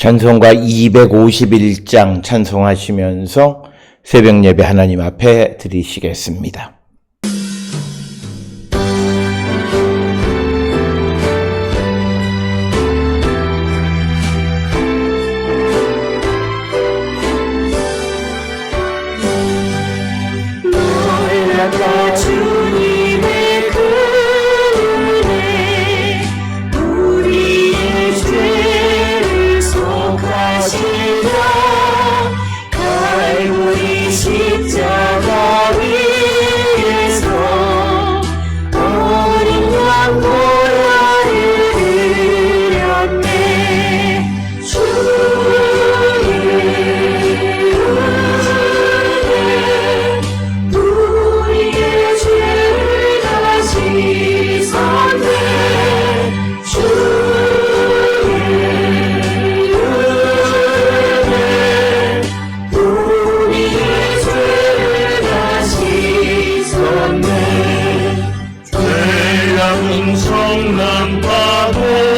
찬송가 251장 찬송하시면서 새벽 예배 하나님 앞에 드리시겠습니다. 놀랍다 주님의 그 은혜, 우리의 죄를 속하시며 갈보리 십자가 위에서 어린 양 보혈을 흘렸네. 주의 은혜 우리의 죄를 다 씻었네. 주의 은혜 우리의 죄를 다 씻었네. 태양 성난 파도같이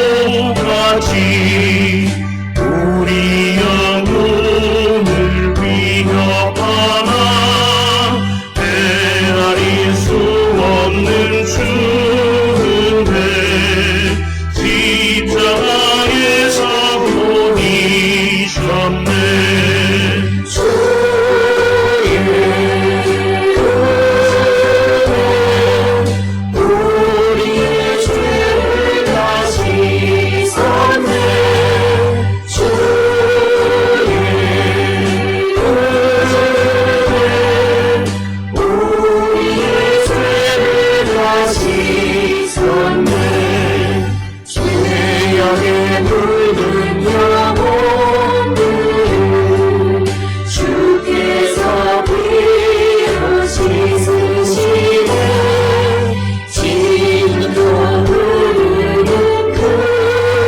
우리 영혼을 위협하나 헤아릴 수 없는 주은혜 십자가에서 보이셨네. 주의 은혜 우리의 죄를 다 씻었네. 주의 은혜 우리의 죄를 다 씻었네. 죄악에 물든 영혼들을 주께서 피로 씻으시네. 진도 흐르는 그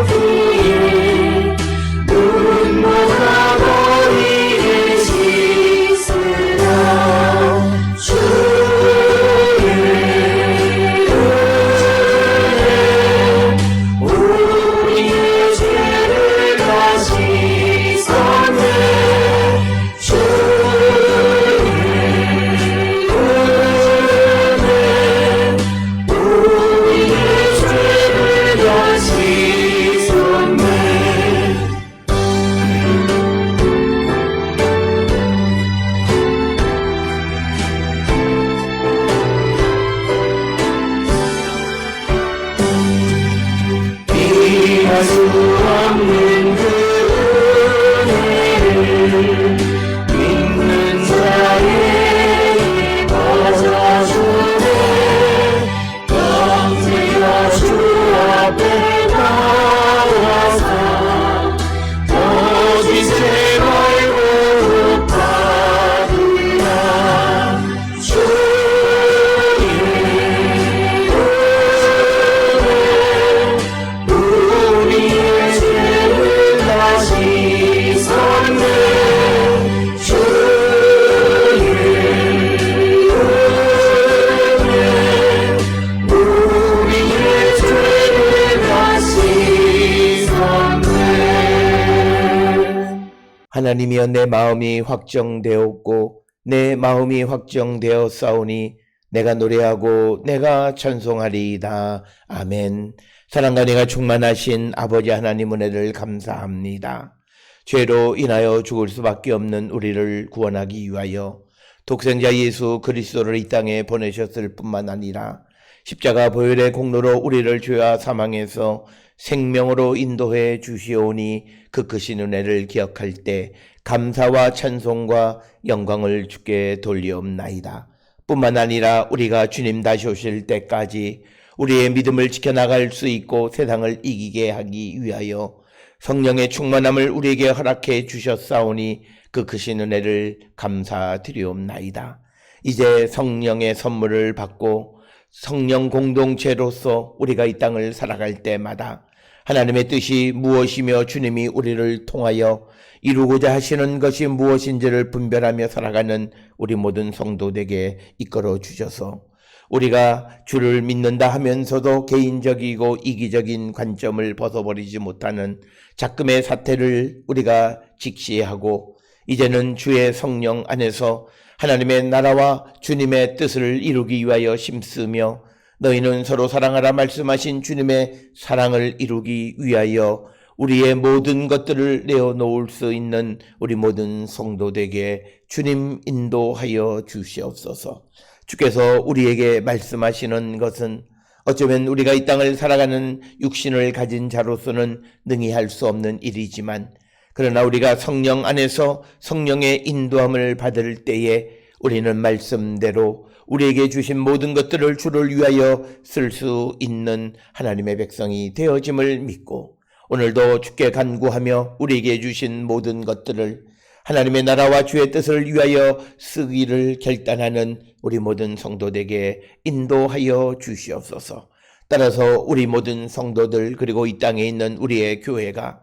피에 눈보다 머리를 씻으라. 주의 은혜 우리의 죄를 다 씻었네. 주의 은혜 우리의 죄를 다 씻었네. 비할 수 없는 그 은혜를 믿는 자에게 벗어주네. 영생과 주 앞에 나와서 거짓 죄 말고 받으라. 주의 은혜 우리의 죄를 다 씻었네. 주의 은혜 우리의 죄를 다 씻었네. 하나님이여, 내 마음이 확정되었고 내 마음이 확정되었사오니 내가 노래하고 내가 찬송하리이다. 아멘. 사랑과 내가 충만하신 아버지 하나님 은혜를 감사합니다. 죄로 인하여 죽을 수밖에 없는 우리를 구원하기 위하여 독생자 예수 그리스도를 이 땅에 보내셨을 뿐만 아니라 십자가 보혈의 공로로 우리를 죄와 사망에서 생명으로 인도해 주시오니 그 크신 은혜를 기억할 때 감사와 찬송과 영광을 주께 돌리옵나이다. 뿐만 아니라 우리가 주님 다시 오실 때까지 우리의 믿음을 지켜나갈 수 있고 세상을 이기게 하기 위하여 성령의 충만함을 우리에게 허락해 주셨사오니 그 크신 은혜를 감사드리옵나이다. 이제 성령의 선물을 받고 성령 공동체로서 우리가 이 땅을 살아갈 때마다 하나님의 뜻이 무엇이며 주님이 우리를 통하여 이루고자 하시는 것이 무엇인지를 분별하며 살아가는 우리 모든 성도되게 이끌어 주셔서 우리가 주를 믿는다 하면서도 개인적이고 이기적인 관점을 벗어버리지 못하는 작금의 사태를 우리가 직시하고 이제는 주의 성령 안에서 하나님의 나라와 주님의 뜻을 이루기 위하여 힘쓰며 너희는 서로 사랑하라 말씀하신 주님의 사랑을 이루기 위하여 우리의 모든 것들을 내어놓을 수 있는 우리 모든 성도되게 주님 인도하여 주시옵소서. 주께서 우리에게 말씀하시는 것은 어쩌면 우리가 이 땅을 살아가는 육신을 가진 자로서는 능히 할 수 없는 일이지만 그러나 우리가 성령 안에서 성령의 인도함을 받을 때에 우리는 말씀대로 우리에게 주신 모든 것들을 주를 위하여 쓸 수 있는 하나님의 백성이 되어짐을 믿고 오늘도 주께 간구하며 우리에게 주신 모든 것들을 하나님의 나라와 주의 뜻을 위하여 쓰기를 결단하는 우리 모든 성도들에게 인도하여 주시옵소서. 따라서 우리 모든 성도들 그리고 이 땅에 있는 우리의 교회가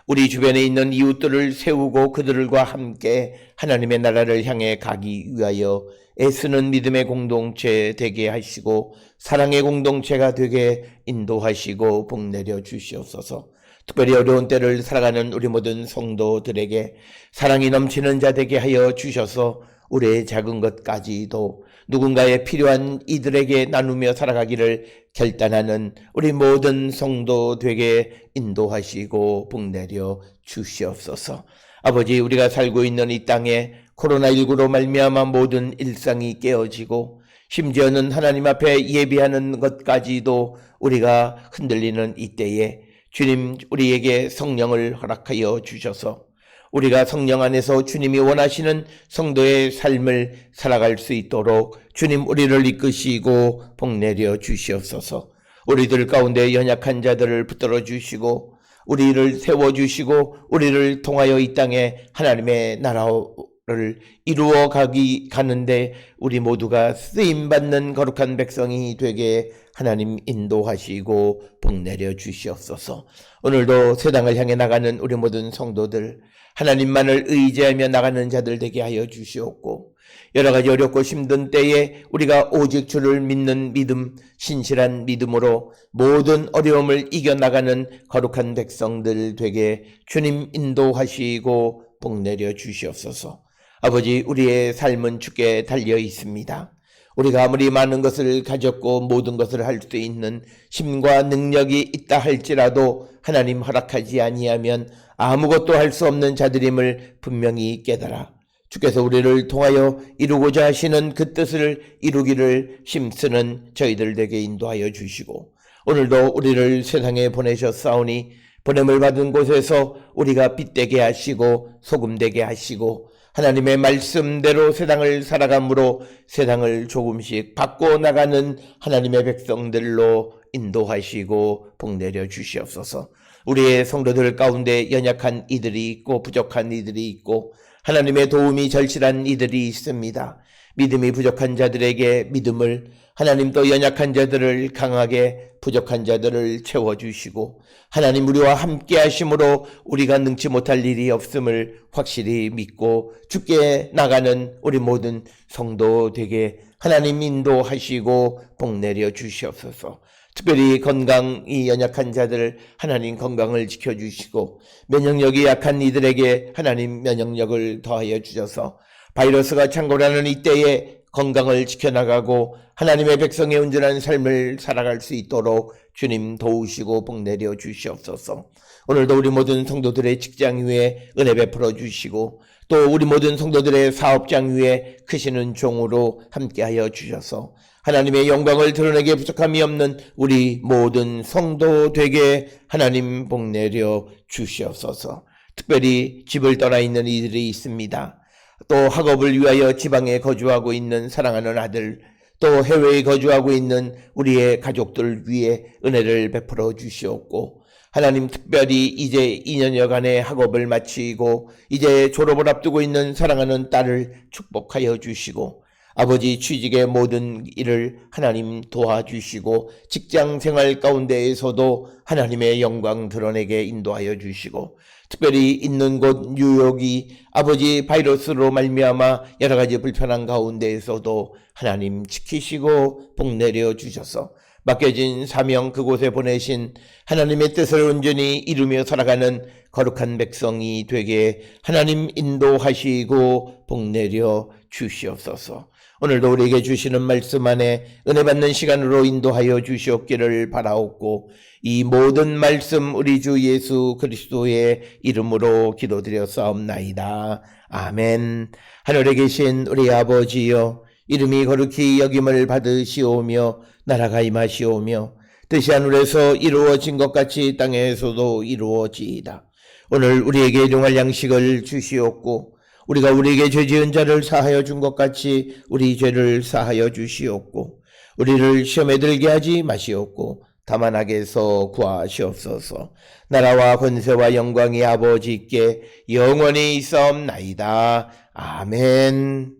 우리 주변에 있는 이웃들을 세우고 그들과 함께 하나님의 나라를 향해 가기 위하여 애쓰는 믿음의 공동체 되게 하시고 사랑의 공동체가 되게 인도하시고 복내려 주시옵소서. 특별히 어려운 때를 살아가는 우리 모든 성도들에게 사랑이 넘치는 자 되게 하여 주셔서 우리의 작은 것까지도 누군가의 필요한 이들에게 나누며 살아가기를 결단하는 우리 모든 성도 되게 인도하시고 복내려 주시옵소서. 아버지, 우리가 살고 있는 이 땅에 코로나19로 말미암아 모든 일상이 깨어지고 심지어는 하나님 앞에 예비하는 것까지도 우리가 흔들리는 이때에 주님 우리에게 성령을 허락하여 주셔서 우리가 성령 안에서 주님이 원하시는 성도의 삶을 살아갈 수 있도록 주님 우리를 이끄시고 복내려 주시옵소서. 우리들 가운데 연약한 자들을 붙들어 주시고 우리를 세워주시고 우리를 통하여 이 땅에 하나님의 나라를 이루어 가는데 우리 모두가 쓰임받는 거룩한 백성이 되게 하나님 인도하시고 복내려 주시옵소서. 오늘도 세상을 향해 나가는 우리 모든 성도들 하나님만을 의지하며 나가는 자들 되게 하여 주시옵고 여러 가지 어렵고 힘든 때에 우리가 오직 주를 믿는 믿음, 신실한 믿음으로 모든 어려움을 이겨나가는 거룩한 백성들 되게 주님 인도하시고 복내려 주시옵소서. 아버지, 우리의 삶은 주께 달려 있습니다. 우리가 아무리 많은 것을 가졌고 모든 것을 할 수 있는 힘과 능력이 있다 할지라도 하나님 허락하지 아니하면 아무것도 할 수 없는 자들임을 분명히 깨달아 주께서 우리를 통하여 이루고자 하시는 그 뜻을 이루기를 힘쓰는 저희들에게 인도하여 주시고 오늘도 우리를 세상에 보내셨사오니 보냄을 받은 곳에서 우리가 빛되게 하시고 소금되게 하시고 하나님의 말씀대로 세상을 살아감으로 세상을 조금씩 바꿔나가는 하나님의 백성들로 인도하시고 복내려 주시옵소서. 우리의 성도들 가운데 연약한 이들이 있고 부족한 이들이 있고 하나님의 도움이 절실한 이들이 있습니다. 믿음이 부족한 자들에게 믿음을, 하나님도 연약한 자들을 강하게, 부족한 자들을 채워주시고 하나님 우리와 함께 하심으로 우리가 능치 못할 일이 없음을 확실히 믿고 주께 나가는 우리 모든 성도 되게 하나님 인도하시고 복내려 주시옵소서. 특별히 건강이 연약한 자들 하나님 건강을 지켜주시고 면역력이 약한 이들에게 하나님 면역력을 더하여 주셔서 바이러스가 창궐하는 이때에 건강을 지켜나가고 하나님의 백성의 온전한 삶을 살아갈 수 있도록 주님 도우시고 복내려 주시옵소서. 오늘도 우리 모든 성도들의 직장 위에 은혜 베풀어 주시고 또 우리 모든 성도들의 사업장 위에 크시는 종으로 함께하여 주셔서 하나님의 영광을 드러내게 부족함이 없는 우리 모든 성도 되게 하나님 복내려 주시옵소서. 특별히 집을 떠나 있는 이들이 있습니다. 또 학업을 위하여 지방에 거주하고 있는 사랑하는 아들, 또 해외에 거주하고 있는 우리의 가족들 위에 은혜를 베풀어 주시옵고 하나님 특별히 이제 2년여간의 학업을 마치고 이제 졸업을 앞두고 있는 사랑하는 딸을 축복하여 주시고 아버지 취직의 모든 일을 하나님 도와주시고 직장 생활 가운데에서도 하나님의 영광 드러내게 인도하여 주시고 특별히 있는 곳 뉴욕이 아버지 바이러스로 말미암아 여러 가지 불편한 가운데에서도 하나님 지키시고 복 내려 주셔서 맡겨진 사명 그곳에 보내신 하나님의 뜻을 온전히 이루며 살아가는 거룩한 백성이 되게 하나님 인도하시고 복 내려 주시옵소서. 오늘도 우리에게 주시는 말씀 안에 은혜 받는 시간으로 인도하여 주시옵기를 바라옵고 이 모든 말씀 우리 주 예수 그리스도의 이름으로 기도드렸사옵나이다. 아멘. 하늘에 계신 우리 아버지여, 이름이 거룩히 여김을 받으시오며 나라가 임하시오며 뜻이 하늘에서 이루어진 것 같이 땅에서도 이루어지이다. 오늘 우리에게 일용할 양식을 주시옵고 우리가 우리에게 죄 지은 자를 사하여 준 것 같이 우리 죄를 사하여 주시옵고 우리를 시험에 들게 하지 마시옵고 다만 악에서 구하시옵소서. 나라와 권세와 영광이 아버지께 영원히 있사옵나이다. 아멘.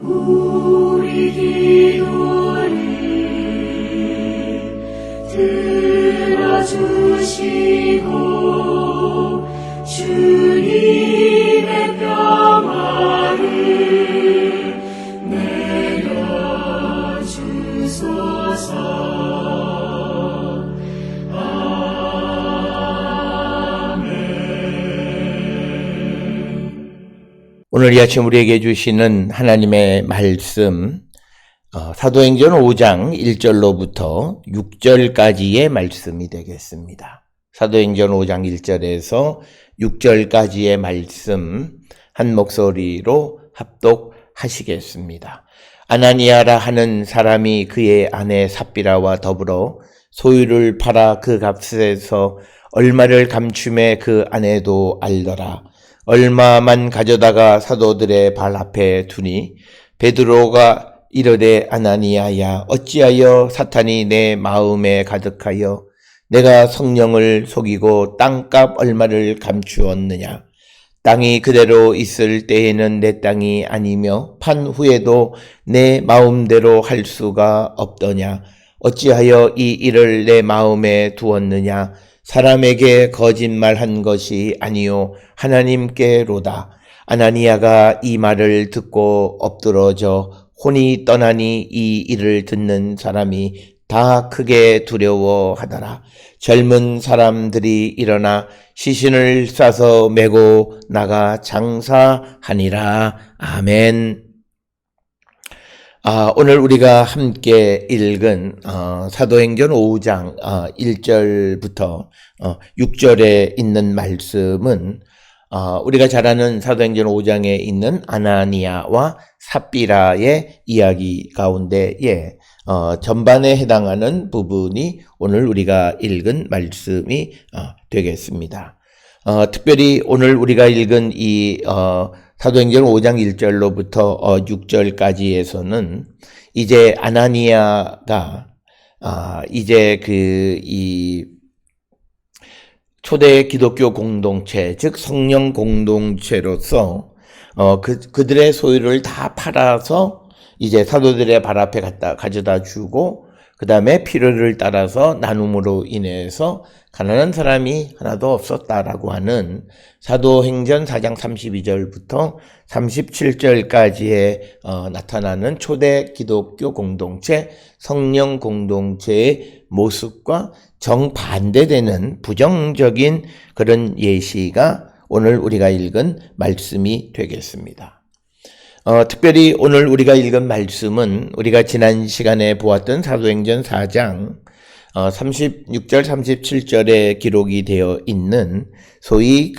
우리 기도를 들어주시고 주님의 평화를 내려주소서. 오늘 이 아침 우리에게 주시는 하나님의 말씀, 사도행전 5장 1절로부터 6절까지의 말씀이 되겠습니다. 사도행전 5장 1절에서 6절까지의 말씀 한 목소리로 합독하시겠습니다. 아나니아라 하는 사람이 그의 아내 삽비라와 더불어 소유를 팔아 그 값에서 얼마를 감춤에 그 아내도 알더라. 얼마만 가져다가 사도들의 발 앞에 두니 베드로가 이르되 아나니아야, 어찌하여 사탄이 내 마음에 가득하여 내가 성령을 속이고 땅값 얼마를 감추었느냐. 땅이 그대로 있을 때에는 내 땅이 아니며 판 후에도 내 마음대로 할 수가 없더냐. 어찌하여 이 일을 내 마음에 두었느냐. 사람에게 거짓말한 것이 아니요 하나님께로다. 아나니아가 이 말을 듣고 엎드러져 혼이 떠나니 이 일을 듣는 사람이 다 크게 두려워하더라. 젊은 사람들이 일어나 시신을 싸서 메고 나가 장사하니라. 아멘. 오늘 우리가 함께 읽은 사도행전 5장 1절부터 6절에 있는 말씀은 우리가 잘 아는 사도행전 5장에 있는 아나니아와 삽비라의 이야기 가운데에 전반에 해당하는 부분이 오늘 우리가 읽은 말씀이 되겠습니다. 특별히 오늘 우리가 읽은 이 사도행전 5장 1절로부터 6절까지에서는 이제 아나니아가 이제 이 초대 기독교 공동체, 즉 성령 공동체로서 그들의 소유를 다 팔아서 이제 사도들의 발 앞에 가져다 주고 그 다음에 필요를 따라서 나눔으로 인해서 가난한 사람이 하나도 없었다라고 하는 사도행전 4장 32절부터 37절까지에 나타나는 초대 기독교 공동체, 성령 공동체의 모습과 정반대되는 부정적인 그런 예시가 오늘 우리가 읽은 말씀이 되겠습니다. 특별히 오늘 우리가 읽은 말씀은 우리가 지난 시간에 보았던 사도행전 4장 36절 37절에 기록이 되어 있는 소위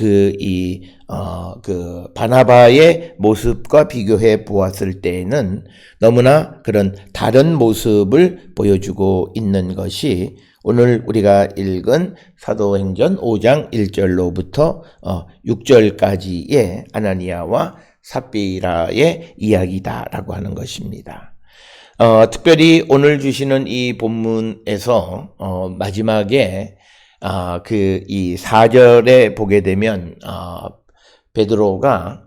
바나바의 모습과 비교해 보았을 때에는 너무나 그런 다른 모습을 보여주고 있는 것이 오늘 우리가 읽은 사도행전 5장 1절로부터 6절까지의 아나니아와 삽비라의 이야기다라고 하는 것입니다. 특별히 오늘 주시는 이 본문에서 마지막에 이 4절에 보게 되면 베드로가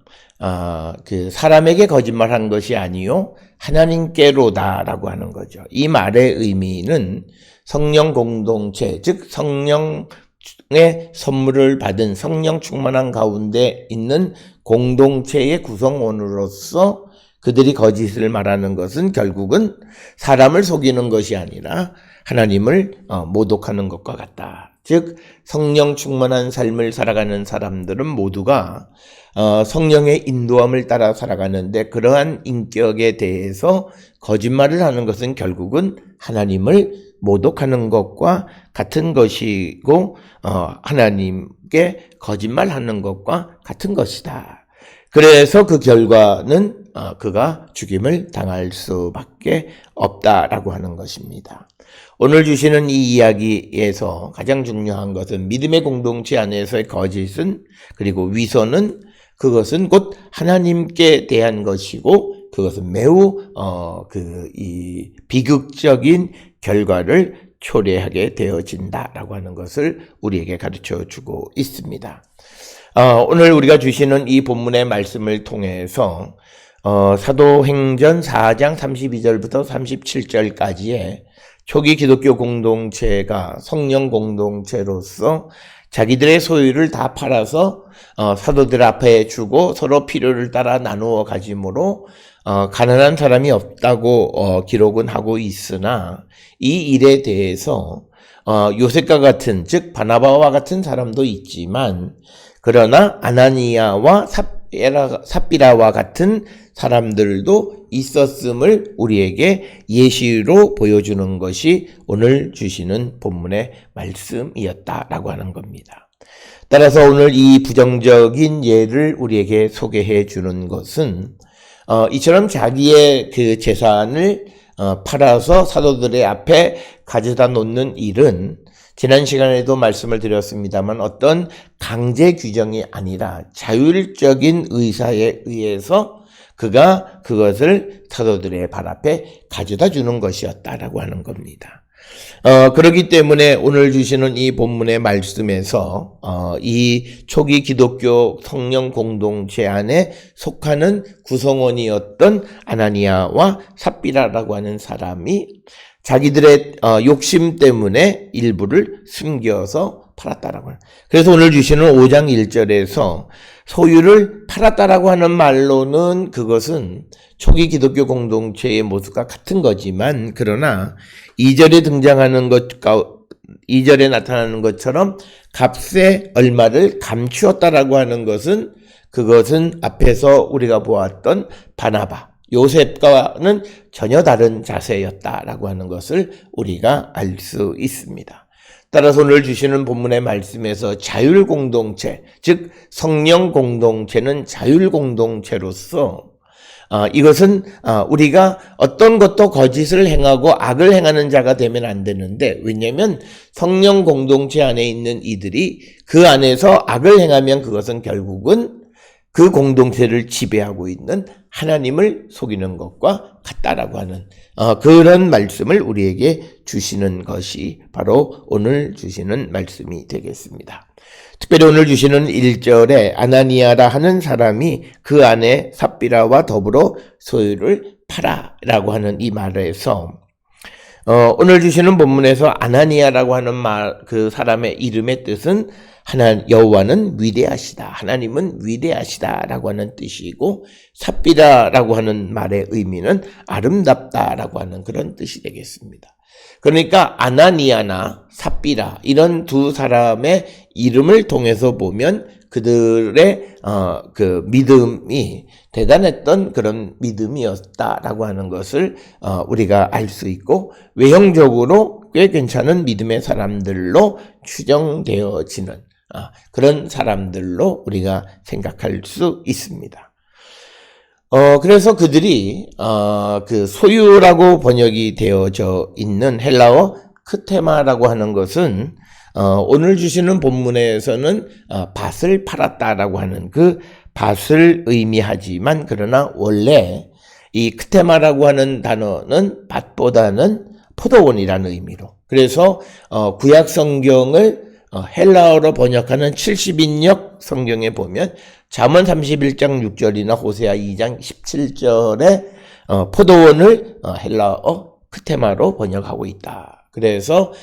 그 사람에게 거짓말한 것이 아니요 하나님께로다라고 하는 거죠. 이 말의 의미는 성령 공동체, 즉 성령의 선물을 받은 성령 충만한 가운데 있는 공동체의 구성원으로서 그들이 거짓을 말하는 것은 결국은 사람을 속이는 것이 아니라 하나님을 모독하는 것과 같다. 즉 성령 충만한 삶을 살아가는 사람들은 모두가 성령의 인도함을 따라 살아가는데 그러한 인격에 대해서 거짓말을 하는 것은 결국은 하나님을 모독하는 것과 같은 것이고 하나님께 거짓말하는 것과 같은 것이다. 그래서 그 결과는 그가 죽임을 당할 수밖에 없다라고 하는 것입니다. 오늘 주시는 이 이야기에서 가장 중요한 것은 믿음의 공동체 안에서의 거짓은 그리고 위선은 그것은 곧 하나님께 대한 것이고 그것은 매우 이 비극적인 결과를 초래하게 되어진다라고 하는 것을 우리에게 가르쳐 주고 있습니다. 오늘 우리가 주시는 이 본문의 말씀을 통해서 사도행전 4장 32절부터 37절까지의 초기 기독교 공동체가 성령 공동체로서 자기들의 소유를 다 팔아서 사도들 앞에 주고 서로 필요를 따라 나누어 가짐으로 가난한 사람이 없다고 기록은 하고 있으나 이 일에 대해서 요셉과 같은 즉 바나바와 같은 사람도 있지만 그러나 아나니아와 삽비라와 같은 사람들도 있었음을 우리에게 예시로 보여주는 것이 오늘 주시는 본문의 말씀이었다라고 하는 겁니다. 따라서 오늘 이 부정적인 예를 우리에게 소개해 주는 것은 이처럼 자기의 그 재산을 팔아서 사도들의 앞에 가져다 놓는 일은 지난 시간에도 말씀을 드렸습니다만 어떤 강제 규정이 아니라 자율적인 의사에 의해서 그가 그것을 사도들의 발 앞에 가져다 주는 것이었다라고 하는 겁니다. 그렇기 때문에 오늘 주시는 이 본문의 말씀에서 이 초기 기독교 성령 공동체 안에 속하는 구성원이었던 아나니아와 삽비라라고 하는 사람이 자기들의 욕심 때문에 일부를 숨겨서 팔았다라고 해요. 그래서 오늘 주시는 5장 1절에서 소유를 팔았다라고 하는 말로는 그것은 초기 기독교 공동체의 모습과 같은 거지만 그러나 2절에 등장하는 것과 2절에 나타나는 것처럼 값의 얼마를 감추었다라고 하는 것은 그것은 앞에서 우리가 보았던 바나바 요셉과는 전혀 다른 자세였다라고 하는 것을 우리가 알 수 있습니다. 따라서 오늘 주시는 본문의 말씀에서 자율공동체, 즉 성령 공동체는 자율공동체로서 이것은 우리가 어떤 것도 거짓을 행하고 악을 행하는 자가 되면 안 되는데 왜냐하면 성령 공동체 안에 있는 이들이 그 안에서 악을 행하면 그것은 결국은 그 공동체를 지배하고 있는 하나님을 속이는 것과 같다라고 하는 그런 말씀을 우리에게 주시는 것이 바로 오늘 주시는 말씀이 되겠습니다. 특별히 오늘 주시는 1절에 아나니아라 하는 사람이 그 안에 삽비라와 더불어 소유를 팔아라고 하는 이 말에서 오늘 주시는 본문에서 아나니아라고 하는 그 사람의 이름의 뜻은 여호와는 위대하시다. 하나님은 위대하시다라고 하는 뜻이고 삽비라라고 하는 말의 의미는 아름답다라고 하는 그런 뜻이 되겠습니다. 그러니까 아나니아나 삽비라 이런 두 사람의 이름을 통해서 보면 그들의 그 믿음이 대단했던 그런 믿음이었다라고 하는 것을 우리가 알 수 있고 외형적으로 꽤 괜찮은 믿음의 사람들로 추정되어지는 그런 사람들로 우리가 생각할 수 있습니다. 그래서 그들이 그 소유라고 번역이 되어져 있는 헬라어 크테마라고 하는 것은 오늘 주시는 본문에서는 밭을 팔았다라고 하는 그 밭을 의미하지만 그러나 원래 이 크테마라고 하는 단어는 밭보다는 포도원이라는 의미로. 그래서 구약 성경을 헬라어로 번역하는 70인역 성경에 보면 잠언 31장 6절이나 호세아 2장 17절에 포도원을 헬라어 크테마로 번역하고 있다. 그래서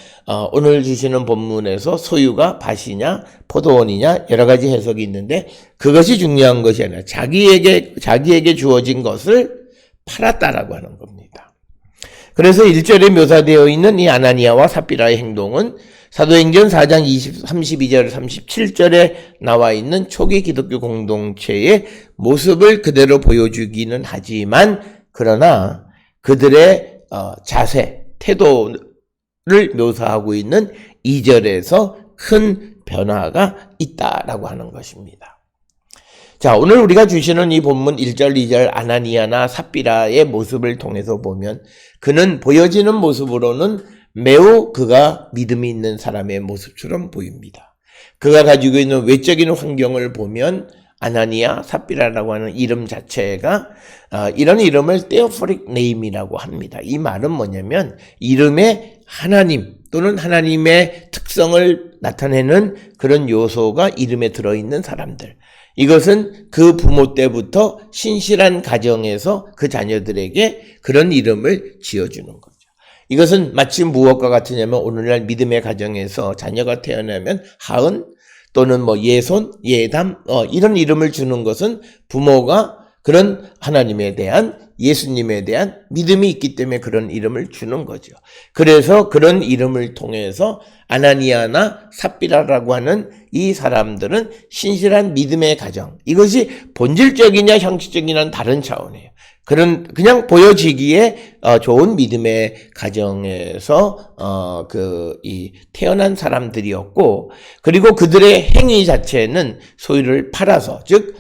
오늘 주시는 본문에서 소유가 밭이냐 포도원이냐 여러 가지 해석이 있는데 그것이 중요한 것이 아니라 자기에게 주어진 것을 팔았다라고 하는 겁니다. 그래서 1절에 묘사되어 있는 이 아나니아와 삽비라의 행동은 사도행전 4장 32절 37절에 나와 있는 초기 기독교 공동체의 모습을 그대로 보여주기는 하지만 그러나 그들의 자세, 태도를 묘사하고 있는 2절에서 큰 변화가 있다라고 하는 것입니다. 자, 오늘 우리가 주시는 이 본문 1절, 2절 아나니아나 삽비라의 모습을 통해서 보면 그는 보여지는 모습으로는 매우 그가 믿음이 있는 사람의 모습처럼 보입니다. 그가 가지고 있는 외적인 환경을 보면 아나니아, 삽비라라고 하는 이름 자체가 이런 이름을 theophoric name이라고 합니다. 이 말은 뭐냐면 이름에 하나님 또는 하나님의 특성을 나타내는 그런 요소가 이름에 들어있는 사람들. 이것은 그 부모 때부터 신실한 가정에서 그 자녀들에게 그런 이름을 지어주는 거죠. 이것은 마치 무엇과 같으냐면 오늘날 믿음의 가정에서 자녀가 태어나면 하은 또는 예손, 예담 이런 이름을 주는 것은 부모가 그런 하나님에 대한 예수님에 대한 믿음이 있기 때문에 그런 이름을 주는 거죠. 그래서 그런 이름을 통해서 아나니아나 삽비라라고 하는 이 사람들은 신실한 믿음의 가정. 이것이 본질적이냐 형식적이냐는 다른 차원이에요. 그냥 보여지기에 좋은 믿음의 가정에서 태어난 사람들이었고, 그리고 그들의 행위 자체는 소유를 팔아서, 즉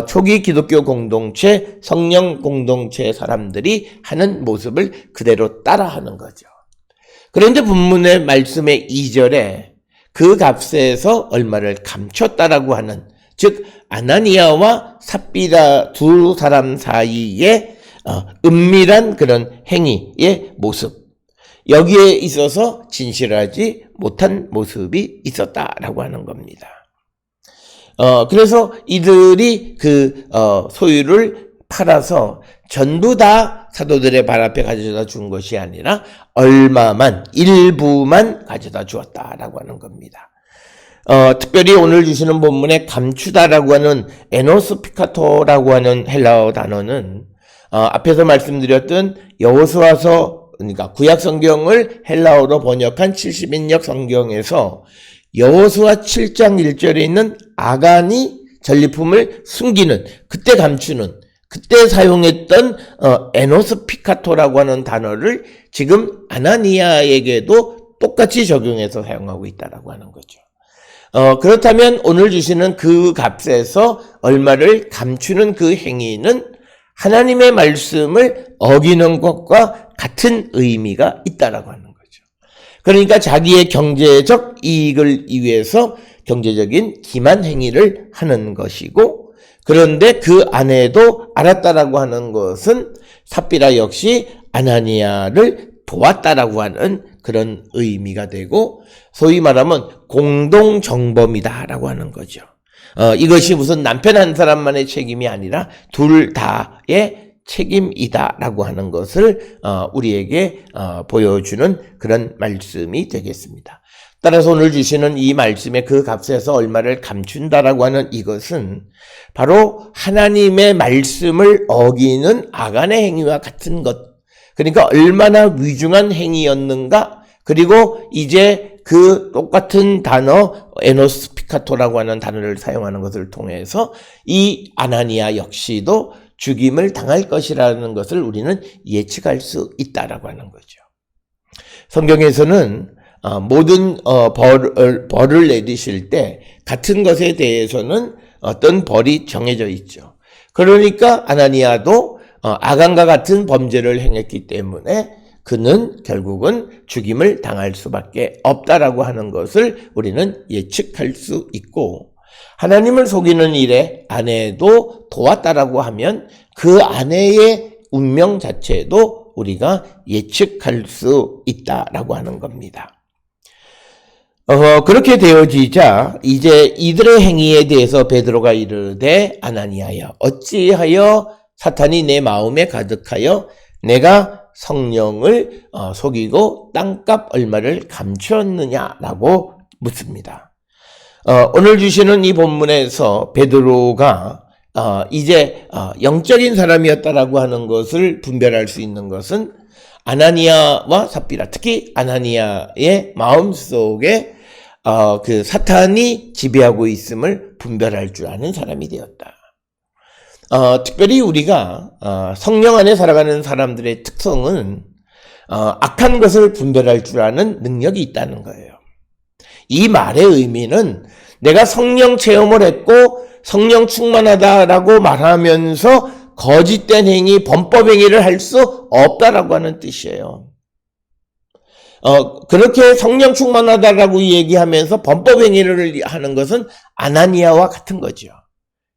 초기 기독교 공동체, 성령 공동체 사람들이 하는 모습을 그대로 따라하는 거죠. 그런데 본문의 말씀의 2절에 그 값에서 얼마를 감췄다라고 하는, 즉 아나니아와 삽비라 두 사람 사이에 은밀한 그런 행위의 모습, 여기에 있어서 진실하지 못한 모습이 있었다라고 하는 겁니다. 그래서 이들이 그 소유를 팔아서 전부 다 사도들의 발 앞에 가져다 준 것이 아니라 일부만 가져다 주었다라고 하는 겁니다. 특별히 오늘 주시는 본문에 감추다라고 하는 에노스피카토라고 하는 헬라어 단어는 앞에서 말씀드렸던 여호수아서, 그러니까 구약 성경을 헬라어로 번역한 70인역 성경에서 여호수아 7장 1절에 있는 아간이 전리품을 숨기는, 그때 감추는, 그때 사용했던 에노스피카토라고 하는 단어를 지금 아나니아에게도 똑같이 적용해서 사용하고 있다라고 하는 거죠. 그렇다면 오늘 주시는 그 값에서 얼마를 감추는 그 행위는 하나님의 말씀을 어기는 것과 같은 의미가 있다라고 하는 거죠. 그러니까 자기의 경제적 이익을 위해서 경제적인 기만 행위를 하는 것이고, 그런데 그 안에도 알았다라고 하는 것은 삽비라 역시 아나니아를 도왔다라고 하는 그런 의미가 되고, 소위 말하면 공동정범이다라고 하는 거죠. 이것이 무슨 남편 한 사람만의 책임이 아니라 둘 다의 책임이다라고 하는 것을 우리에게 보여주는 그런 말씀이 되겠습니다. 따라서 오늘 주시는 이 말씀의 그 값에서 얼마를 감춘다라고 하는 이것은 바로 하나님의 말씀을 어기는 아간의 행위와 같은 것, 그러니까 얼마나 위중한 행위였는가, 그리고 이제 그 똑같은 단어 에노스피카토라고 하는 단어를 사용하는 것을 통해서 이 아나니아 역시도 죽임을 당할 것이라는 것을 우리는 예측할 수 있다라고 하는 거죠. 성경에서는 모든 벌을 내리실 때 같은 것에 대해서는 어떤 벌이 정해져 있죠. 그러니까 아나니아도 아간과 같은 범죄를 행했기 때문에 그는 결국은 죽임을 당할 수밖에 없다라고 하는 것을 우리는 예측할 수 있고, 하나님을 속이는 일에 아내도 도왔다라고 하면 그 아내의 운명 자체도 우리가 예측할 수 있다라고 하는 겁니다. 그렇게 되어지자 이제 이들의 행위에 대해서 베드로가 이르되 아나니아여 어찌하여 사탄이 내 마음에 가득하여 내가 성령을 속이고 땅값 얼마를 감추었느냐라고 묻습니다. 오늘 주시는 이 본문에서 베드로가 이제 영적인 사람이었다라고 하는 것을 분별할 수 있는 것은 아나니아와 삽비라, 특히 아나니아의 마음속에 그 사탄이 지배하고 있음을 분별할 줄 아는 사람이 되었다. 특별히 우리가 성령 안에 살아가는 사람들의 특성은 악한 것을 분별할 줄 아는 능력이 있다는 거예요. 이 말의 의미는 내가 성령 체험을 했고 성령 충만하다라고 말하면서 거짓된 행위, 범법 행위를 할 수 없다라고 하는 뜻이에요. 그렇게 성령 충만하다라고 얘기하면서 범법 행위를 하는 것은 아나니아와 같은 거죠.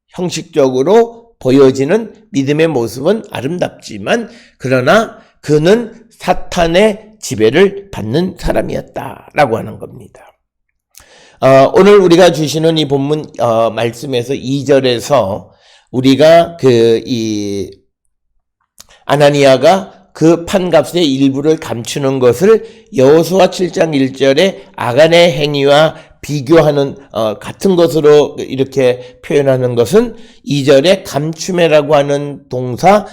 형식적으로 보여지는 믿음의 모습은 아름답지만 그러나 그는 사탄의 지배를 받는 사람이었다라고 하는 겁니다. 오늘 우리가 주시는 이 본문 말씀에서 2절에서 우리가 이 아나니아가 그 판값의 일부를 감추는 것을 여호수아 7장 1절에 아간의 행위와 비교하는 같은 것으로 이렇게 표현하는 것은 2절에 감추메라고 하는 동사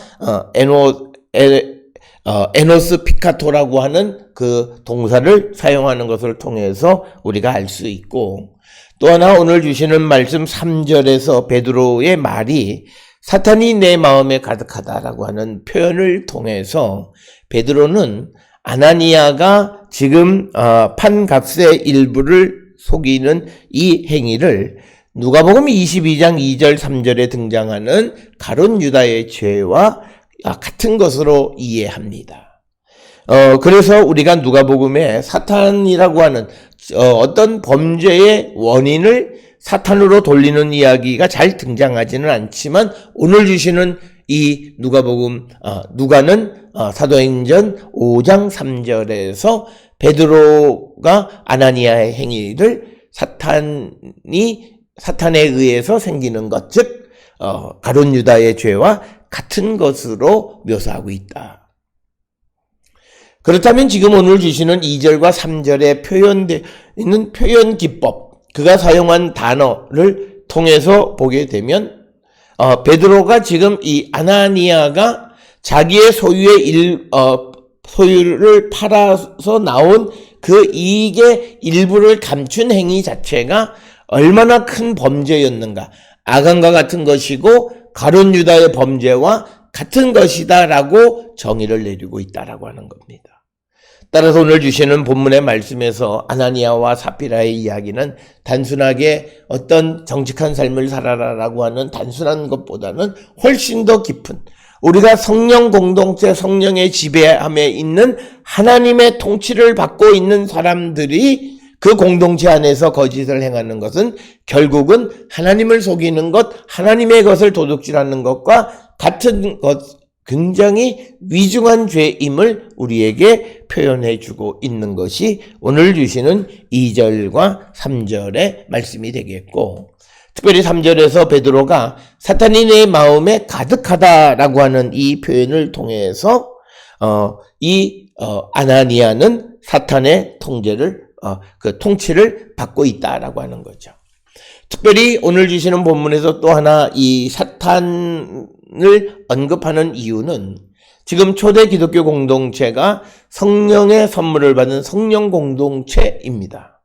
에노스 피카토라고 하는 그 동사를 사용하는 것을 통해서 우리가 알 수 있고, 또 하나 오늘 주시는 말씀 3절에서 베드로의 말이 사탄이 내 마음에 가득하다라고 하는 표현을 통해서 베드로는 아나니아가 지금 판값의 일부를 속이는 이 행위를 누가복음 22장 2절 3절에 등장하는 가룟 유다의 죄와 같은 것으로 이해합니다. 그래서 우리가 누가복음에 사탄이라고 하는 어떤 범죄의 원인을 사탄으로 돌리는 이야기가 잘 등장하지는 않지만 오늘 주시는 이 누가는 사도행전 5장 3절에서 베드로가 아나니아의 행위를 사탄에 의해서 생기는 것, 즉 가룟 유다의 죄와 같은 것으로 묘사하고 있다. 그렇다면 지금 오늘 주시는 2절과 3절에 표현되어 있는 표현 기법, 그가 사용한 단어를 통해서 보게 되면 베드로가 지금 이 아나니아가 자기의 소유를 팔아서 나온 그 이익의 일부를 감춘 행위 자체가 얼마나 큰 범죄였는가, 아간과 같은 것이고 가룟 유다의 범죄와 같은 것이다라고 정의를 내리고 있다라고 하는 겁니다. 따라서 오늘 주시는 본문의 말씀에서 아나니아와 삽비라의 이야기는 단순하게 어떤 정직한 삶을 살아라라고 하는 단순한 것보다는 훨씬 더 깊은, 우리가 성령 공동체, 성령의 지배함에 있는 하나님의 통치를 받고 있는 사람들이 그 공동체 안에서 거짓을 행하는 것은 결국은 하나님을 속이는 것, 하나님의 것을 도둑질하는 것과 같은 것, 굉장히 위중한 죄임을 우리에게 표현해 주고 있는 것이 오늘 주시는 2절과 3절의 말씀이 되겠고, 특별히 3절에서 베드로가 사탄이 내 마음에 가득하다라고 하는 이 표현을 통해서 아나니아는 사탄의 통치를 받고 있다라고 하는 거죠. 특별히 오늘 주시는 본문에서 또 하나 이 사탄을 언급하는 이유는 지금 초대 기독교 공동체가 성령의 선물을 받은 성령 공동체입니다.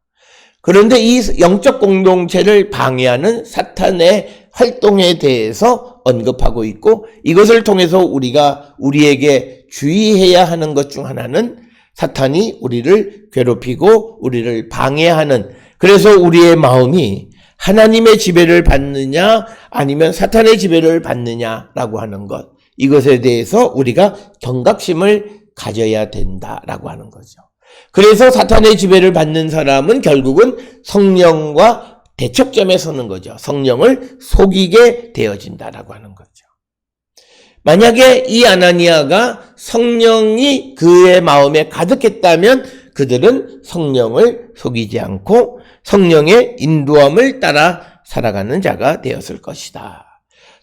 그런데 이 영적 공동체를 방해하는 사탄의 활동에 대해서 언급하고 있고, 이것을 통해서 우리에게 주의해야 하는 것 중 하나는 사탄이 우리를 괴롭히고 우리를 방해하는, 그래서 우리의 마음이 하나님의 지배를 받느냐 아니면 사탄의 지배를 받느냐라고 하는 것, 이것에 대해서 우리가 경각심을 가져야 된다라고 하는 거죠. 그래서 사탄의 지배를 받는 사람은 결국은 성령과 대척점에 서는 거죠. 성령을 속이게 되어진다라고 하는 거죠. 만약에 이 아나니아가 성령이 그의 마음에 가득했다면 그들은 성령을 속이지 않고 성령의 인도함을 따라 살아가는 자가 되었을 것이다.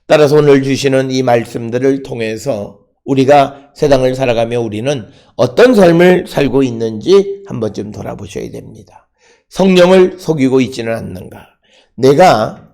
따라서 오늘 주시는 이 말씀들을 통해서 우리가 세상을 살아가며 우리는 어떤 삶을 살고 있는지 한 번쯤 돌아보셔야 됩니다. 성령을 속이고 있지는 않는가? 내가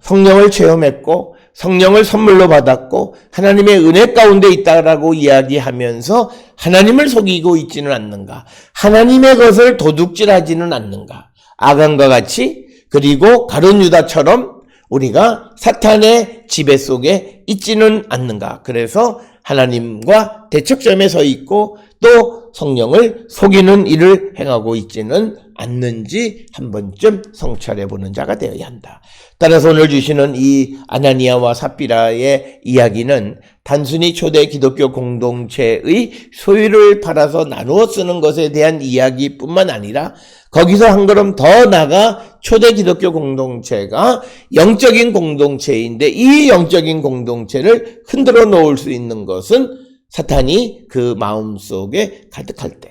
성령을 체험했고 성령을 선물로 받았고 하나님의 은혜 가운데 있다라고 이야기하면서 하나님을 속이고 있지는 않는가? 하나님의 것을 도둑질하지는 않는가? 아간과 같이, 그리고 가룟 유다처럼 우리가 사탄의 지배 속에 있지는 않는가? 그래서 하나님과 대척점에 서 있고 또 성령을 속이는 일을 행하고 있지는 않는지 한 번쯤 성찰해 보는 자가 되어야 한다. 따라서 오늘 주시는 이 아나니아와 삽비라의 이야기는 단순히 초대 기독교 공동체의 소유를 팔아서 나누어 쓰는 것에 대한 이야기뿐만 아니라 거기서 한 걸음 더 나아가 초대 기독교 공동체가 영적인 공동체인데 이 영적인 공동체를 흔들어 놓을 수 있는 것은 사탄이 그 마음속에 가득할 때,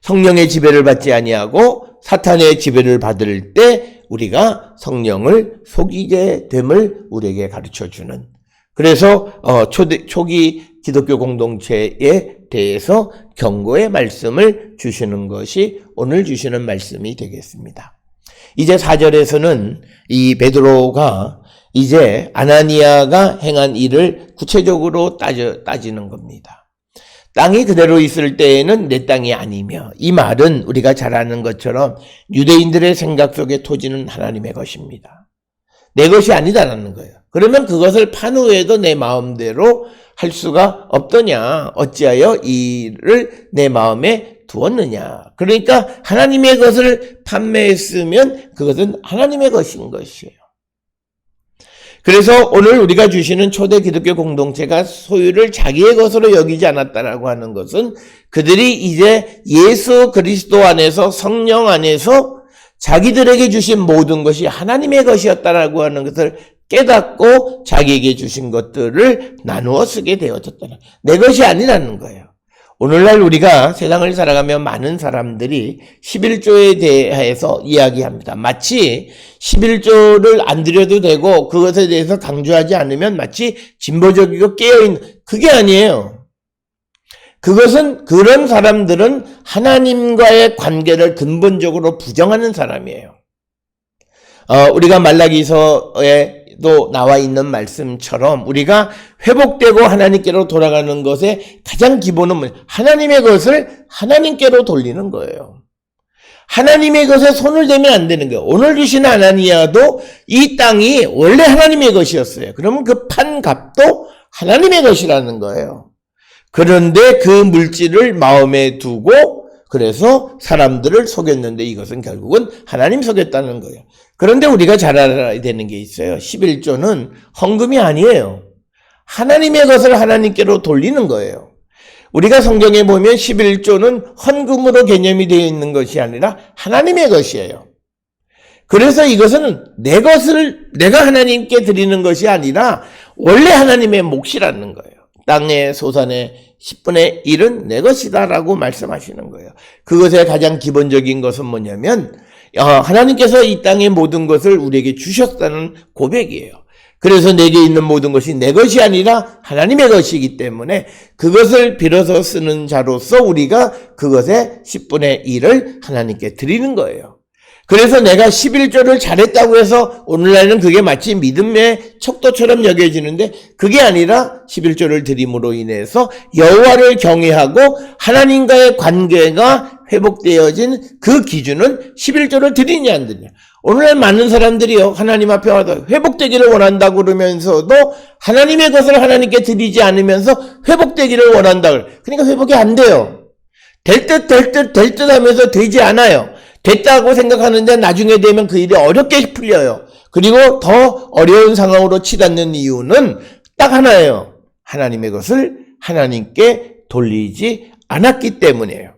성령의 지배를 받지 아니하고 사탄의 지배를 받을 때 우리가 성령을 속이게 됨을 우리에게 가르쳐주는, 그래서 초기 기독교 공동체에 대해서 경고의 말씀을 주시는 것이 오늘 주시는 말씀이 되겠습니다. 이제 4절에서는 이 베드로가 이제 아나니아가 행한 일을 구체적으로 따지는 겁니다. 땅이 그대로 있을 때에는 내 땅이 아니며, 이 말은 우리가 잘 아는 것처럼 유대인들의 생각 속에 토지는 하나님의 것입니다. 내 것이 아니다라는 거예요. 그러면 그것을 판 후에도 내 마음대로 할 수가 없더냐? 어찌하여 이를 내 마음에 두었느냐? 그러니까 하나님의 것을 판매했으면 그것은 하나님의 것인 것이에요. 그래서 오늘 우리가 주시는 초대 기독교 공동체가 소유를 자기의 것으로 여기지 않았다라고 하는 것은 그들이 이제 예수 그리스도 안에서, 성령 안에서 자기들에게 주신 모든 것이 하나님의 것이었다라고 하는 것을 깨닫고 자기에게 주신 것들을 나누어 쓰게 되어졌다. 내 것이 아니라는 거예요. 오늘날 우리가 세상을 살아가며 많은 사람들이 11조에 대해서 이야기합니다. 마치 11조를 안 드려도 되고 그것에 대해서 강조하지 않으면 마치 진보적이고 깨어있는, 그게 아니에요. 그것은, 그런 사람들은 하나님과의 관계를 근본적으로 부정하는 사람이에요. 우리가 말라기서에도 나와 있는 말씀처럼 우리가 회복되고 하나님께로 돌아가는 것의 가장 기본은 하나님의 것을 하나님께로 돌리는 거예요. 하나님의 것에 손을 대면 안 되는 거예요. 오늘 주신 아나니아도 이 땅이 원래 하나님의 것이었어요. 그러면 그 판 값도 하나님의 것이라는 거예요. 그런데 그 물질을 마음에 두고 그래서 사람들을 속였는데 이것은 결국은 하나님 속였다는 거예요. 그런데 우리가 잘 알아야 되는 게 있어요. 11조는 헌금이 아니에요. 하나님의 것을 하나님께로 돌리는 거예요. 우리가 성경에 보면 11조는 헌금으로 개념이 되어 있는 것이 아니라 하나님의 것이에요. 그래서 이것은 내 것을 내가 하나님께 드리는 것이 아니라 원래 하나님의 몫이라는 거예요. 땅의 소산의 10분의 1은 내 것이다 라고 말씀하시는 거예요. 그것의 가장 기본적인 것은 뭐냐면 하나님께서 이 땅의 모든 것을 우리에게 주셨다는 고백이에요. 그래서 내게 있는 모든 것이 내 것이 아니라 하나님의 것이기 때문에 그것을 빌어서 쓰는 자로서 우리가 그것의 10분의 1을 하나님께 드리는 거예요. 그래서 내가 11조를 잘했다고 해서 오늘날은 그게 마치 믿음의 척도처럼 여겨지는데 그게 아니라 11조를 드림으로 인해서 여호와를 경외하고 하나님과의 관계가 회복되어진 그 기준은 11조를 드리냐 안 드리냐. 오늘날 많은 사람들이요, 하나님 앞에 와서 회복되기를 원한다고 그러면서도 하나님의 것을 하나님께 드리지 않으면서 회복되기를 원한다. 그러니까 회복이 안 돼요. 될 듯 하면서 되지 않아요. 됐다고 생각하는데 나중에 되면 그 일이 어렵게 풀려요. 그리고 더 어려운 상황으로 치닫는 이유는 딱 하나예요. 하나님의 것을 하나님께 돌리지 않았기 때문이에요.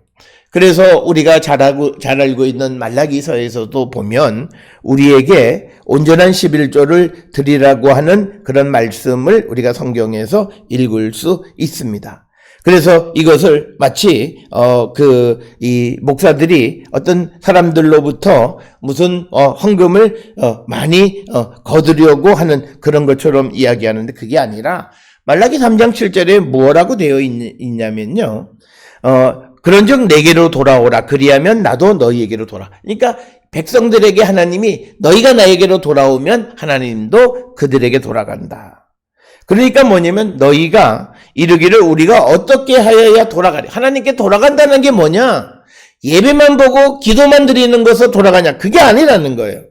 그래서 우리가 잘 알고 있는 말라기서에서도 보면 우리에게 온전한 11조를 드리라고 하는 그런 말씀을 우리가 성경에서 읽을 수 있습니다. 그래서 이것을 마치 이 목사들이 어떤 사람들로부터 무슨 헌금을 많이 거두려고 하는 그런 것처럼 이야기하는데, 그게 아니라 말라기 3장 7절에 뭐라고 되어 있냐면요, 그런즉 내게로 돌아오라, 그리하면 나도 너희에게로 돌아. 그러니까 백성들에게 하나님이 너희가 나에게로 돌아오면 하나님도 그들에게 돌아간다. 그러니까 뭐냐면 너희가 이르기를 우리가 어떻게 하여야 돌아가리. 하나님께 돌아간다는 게 뭐냐? 예배만 보고 기도만 드리는 것으로 돌아가냐? 그게 아니라는 거예요.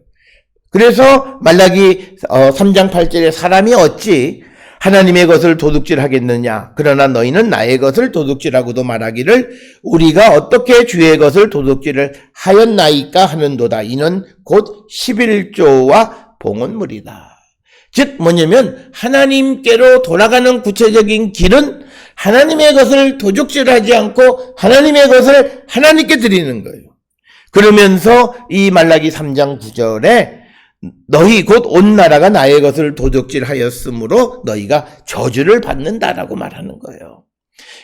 그래서 말라기 3장 8절에 사람이 어찌 하나님의 것을 도둑질하겠느냐? 그러나 너희는 나의 것을 도둑질하고도 말하기를 우리가 어떻게 주의 것을 도둑질을 하였나이까 하는도다. 이는 곧 11조와 봉헌물이다. 즉 뭐냐면 하나님께로 돌아가는 구체적인 길은 하나님의 것을 도둑질하지 않고 하나님의 것을 하나님께 드리는 거예요. 그러면서 이 말라기 3장 9절에 너희 곧 온 나라가 나의 것을 도둑질하였으므로 너희가 저주를 받는다라고 말하는 거예요.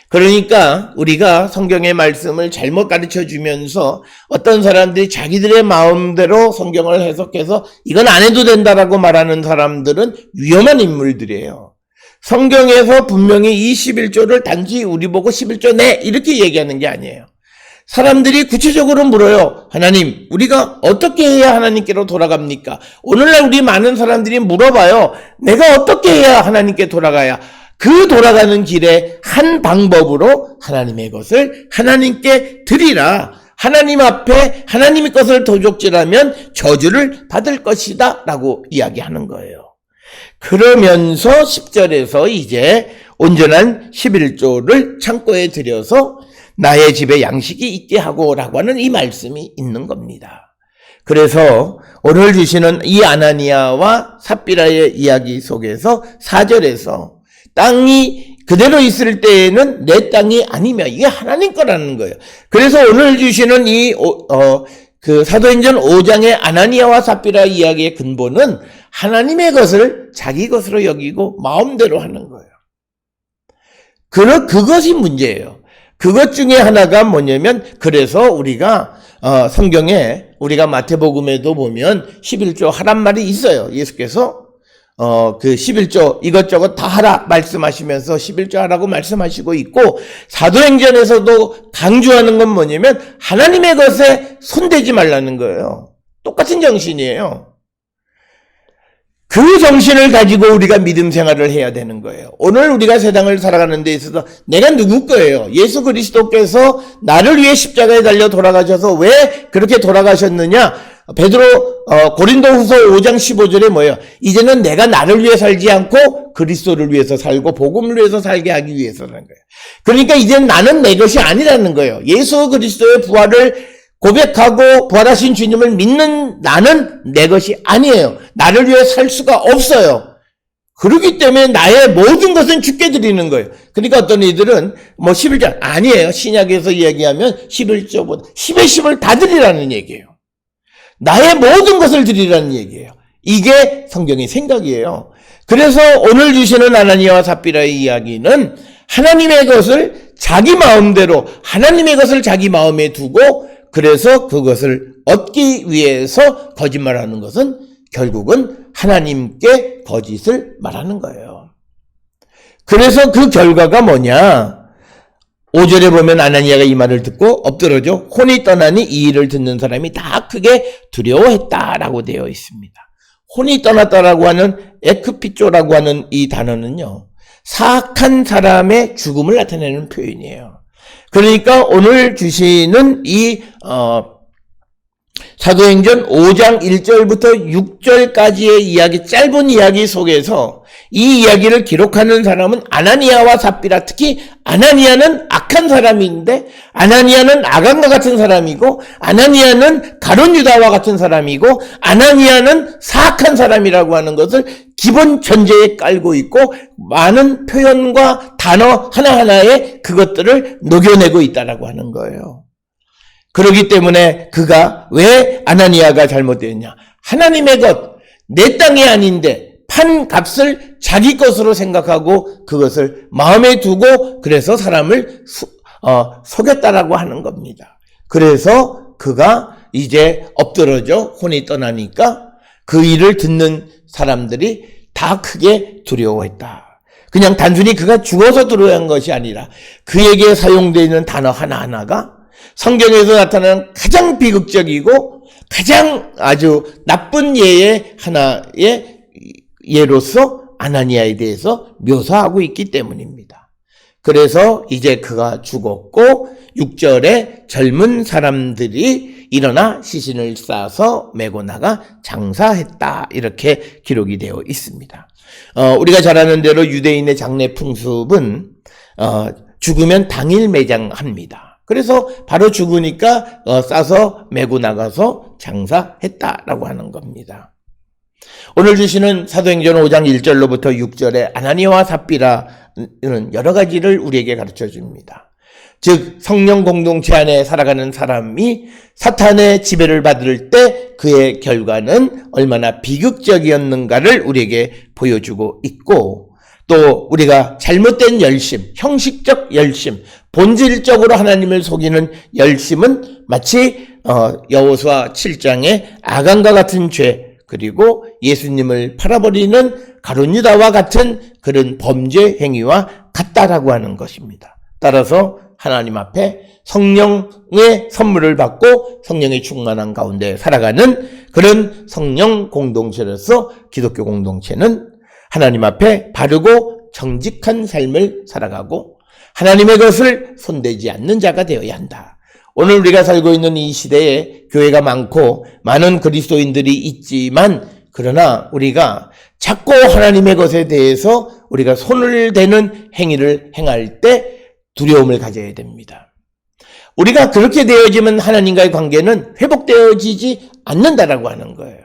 그러니까 우리가 성경의 말씀을 잘못 가르쳐 주면서 어떤 사람들이 자기들의 마음대로 성경을 해석해서 이건 안 해도 된다라고 말하는 사람들은 위험한 인물들이에요. 성경에서 분명히 이 11조를 단지 우리 보고 11조 내 이렇게 얘기하는 게 아니에요. 사람들이 구체적으로 물어요. 하나님, 우리가 어떻게 해야 하나님께로 돌아갑니까? 오늘날 우리 많은 사람들이 물어봐요. 내가 어떻게 해야 하나님께 돌아가야? 그 돌아가는 길에 한 방법으로 하나님의 것을 하나님께 드리라. 하나님 앞에 하나님의 것을 도둑질하면 저주를 받을 것이다 라고 이야기하는 거예요. 그러면서 10절에서 이제 온전한 11조를 창고에 들여서 나의 집에 양식이 있게 하고 라고 하는 이 말씀이 있는 겁니다. 그래서 오늘 주시는 이 아나니아와 삽비라의 이야기 속에서 4절에서 땅이 그대로 있을 때에는 내 땅이 아니며 이게 하나님 거라는 거예요. 그래서 오늘 주시는 이 사도행전 5장의 아나니아와 삽비라 이야기의 근본은 하나님의 것을 자기 것으로 여기고 마음대로 하는 거예요. 그것이 문제예요. 그것 중에 하나가 뭐냐면, 그래서 우리가 성경에 우리가 마태복음에도 보면 11조 하란 말이 있어요. 예수께서 그 11조 이것저것 다 하라 말씀하시면서 11조 하라고 말씀하시고 있고, 사도행전에서도 강조하는 건 뭐냐면 하나님의 것에 손대지 말라는 거예요. 똑같은 정신이에요. 그 정신을 가지고 우리가 믿음 생활을 해야 되는 거예요. 오늘 우리가 세상을 살아가는 데 있어서 내가 누구 거예요? 예수 그리스도께서 나를 위해 십자가에 달려 돌아가셔서 왜 그렇게 돌아가셨느냐? 베드로 고린도후서 5장 15절에 뭐예요? 이제는 내가 나를 위해 살지 않고 그리스도를 위해서 살고 복음을 위해서 살게 하기 위해서라는 거예요. 그러니까 이제는 나는 내 것이 아니라는 거예요. 예수 그리스도의 부활을 고백하고 부활하신 주님을 믿는 나는 내 것이 아니에요. 나를 위해 살 수가 없어요. 그렇기 때문에 나의 모든 것은 주께 드리는 거예요. 그러니까 어떤 이들은 11조 아니에요. 신약에서 이야기하면 11조보다 10의 10을 다 드리라는 얘기예요. 나의 모든 것을 드리라는 얘기예요. 이게 성경의 생각이에요. 그래서 오늘 주시는 아나니아와 삽비라의 이야기는 하나님의 것을 자기 마음대로, 하나님의 것을 자기 마음에 두고, 그래서 그것을 얻기 위해서 거짓말하는 것은 결국은 하나님께 거짓을 말하는 거예요. 그래서 그 결과가 뭐냐? 5절에 보면 아나니아가 이 말을 듣고 엎드러져 혼이 떠나니 이 일을 듣는 사람이 다 크게 두려워했다라고 되어 있습니다. 혼이 떠났다라고 하는 에크피조라고 하는 이 단어는요, 사악한 사람의 죽음을 나타내는 표현이에요. 그러니까 오늘 주시는 이 사도행전 5장 1절부터 6절까지의 이야기, 짧은 이야기 속에서 이 이야기를 기록하는 사람은 아나니아와 삽비라, 특히 아나니아는 악한 사람인데 아나니아는 아간과 같은 사람이고 아나니아는 가룟 유다와 같은 사람이고 아나니아는 사악한 사람이라고 하는 것을 기본 전제에 깔고 있고 많은 표현과 단어 하나하나에 그것들을 녹여내고 있다라고 하는 거예요. 그렇기 때문에 그가 왜 아나니아가 잘못되었냐? 하나님의 것, 내 땅이 아닌데 판 값을 자기 것으로 생각하고 그것을 마음에 두고 그래서 사람을 속였다라고 하는 겁니다. 그래서 그가 이제 엎드러져 혼이 떠나니까 그 일을 듣는 사람들이 다 크게 두려워했다. 그냥 단순히 그가 죽어서 두려워한 것이 아니라 그에게 사용되어 있는 단어 하나하나가 성경에서 나타나는 가장 비극적이고 가장 아주 나쁜 예의 하나의 예로서 아나니아에 대해서 묘사하고 있기 때문입니다. 그래서 이제 그가 죽었고 6절에 젊은 사람들이 일어나 시신을 싸서 메고 나가 장사했다 이렇게 기록이 되어 있습니다. 우리가 잘 아는 대로 유대인의 장례 풍습은 죽으면 당일 매장합니다. 그래서 바로 죽으니까 싸서 메고 나가서 장사했다라고 하는 겁니다. 오늘 주시는 사도행전 5장 1절로부터 6절에 아나니아와 삽비라는 여러 가지를 우리에게 가르쳐 줍니다. 즉 성령 공동체 안에 살아가는 사람이 사탄의 지배를 받을 때 그의 결과는 얼마나 비극적이었는가를 우리에게 보여주고 있고, 또 우리가 잘못된 열심, 형식적 열심, 본질적으로 하나님을 속이는 열심은 마치 여호수아 7장의 아간과 같은 죄, 그리고 예수님을 팔아버리는 가룟유다와 같은 그런 범죄 행위와 같다라고 하는 것입니다. 따라서 하나님 앞에 성령의 선물을 받고 성령의 충만한 가운데 살아가는 그런 성령 공동체로서 기독교 공동체는 하나님 앞에 바르고 정직한 삶을 살아가고 하나님의 것을 손대지 않는 자가 되어야 한다. 오늘 우리가 살고 있는 이 시대에 교회가 많고 많은 그리스도인들이 있지만 그러나 우리가 자꾸 하나님의 것에 대해서 우리가 손을 대는 행위를 행할 때 두려움을 가져야 됩니다. 우리가 그렇게 되어지면 하나님과의 관계는 회복되어지지 않는다라고 하는 거예요.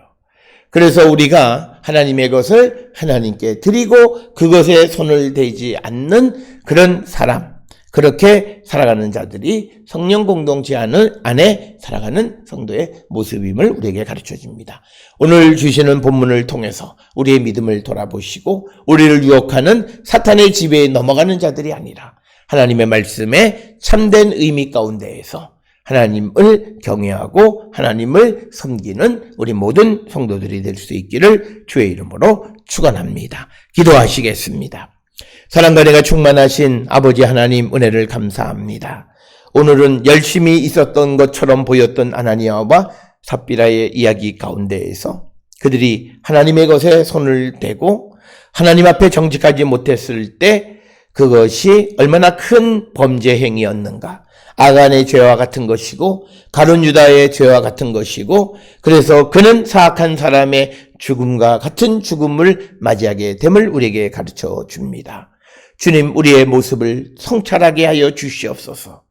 그래서 우리가 하나님의 것을 하나님께 드리고 그것에 손을 대지 않는 그런 사람, 그렇게 살아가는 자들이 성령 공동체 안에 살아가는 성도의 모습임을 우리에게 가르쳐 줍니다. 오늘 주시는 본문을 통해서 우리의 믿음을 돌아보시고 우리를 유혹하는 사탄의 지배에 넘어가는 자들이 아니라 하나님의 말씀에 참된 의미 가운데에서 하나님을 경외하고 하나님을 섬기는 우리 모든 성도들이 될 수 있기를 주의 이름으로 축원합니다. 기도하시겠습니다. 사랑과 은혜가 충만하신 아버지 하나님 은혜를 감사합니다. 오늘은 열심히 있었던 것처럼 보였던 아나니아와 삽비라의 이야기 가운데에서 그들이 하나님의 것에 손을 대고 하나님 앞에 정직하지 못했을 때 그것이 얼마나 큰 범죄 행위였는가. 아간의 죄와 같은 것이고 가룟유다의 죄와 같은 것이고 그래서 그는 사악한 사람의 죽음과 같은 죽음을 맞이하게 됨을 우리에게 가르쳐 줍니다. 주님, 우리의 모습을 성찰하게 하여 주시옵소서.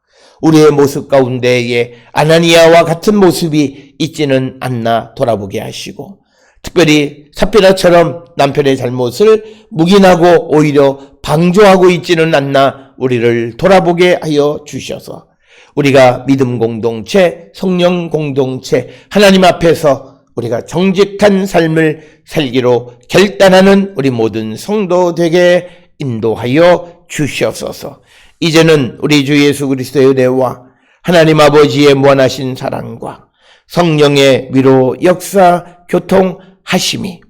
우리의 모습 가운데에 아나니아와 같은 모습이 있지는 않나 돌아보게 하시고 특별히 삽비라처럼 남편의 잘못을 묵인하고 오히려 방조하고 있지는 않나 우리를 돌아보게 하여 주셔서 우리가 믿음 공동체, 성령 공동체, 하나님 앞에서 우리가 정직한 삶을 살기로 결단하는 우리 모든 성도 되게 인도하여 주시옵소서. 이제는 우리 주 예수 그리스도의 은혜와 하나님 아버지의 무한하신 사랑과 성령의 위로 역사 교통하심이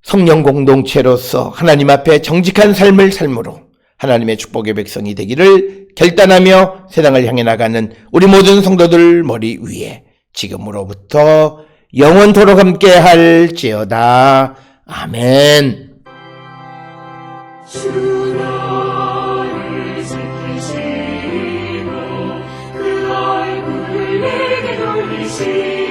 성령 공동체로서 하나님 앞에 정직한 삶을 삶으로 하나님의 축복의 백성이 되기를 결단하며 세상을 향해 나가는 우리 모든 성도들 머리 위에 지금으로부터 영원토록 함께 할지어다. 아멘. 주 나를 지키시고 그 얼굴을 내게 돌리시고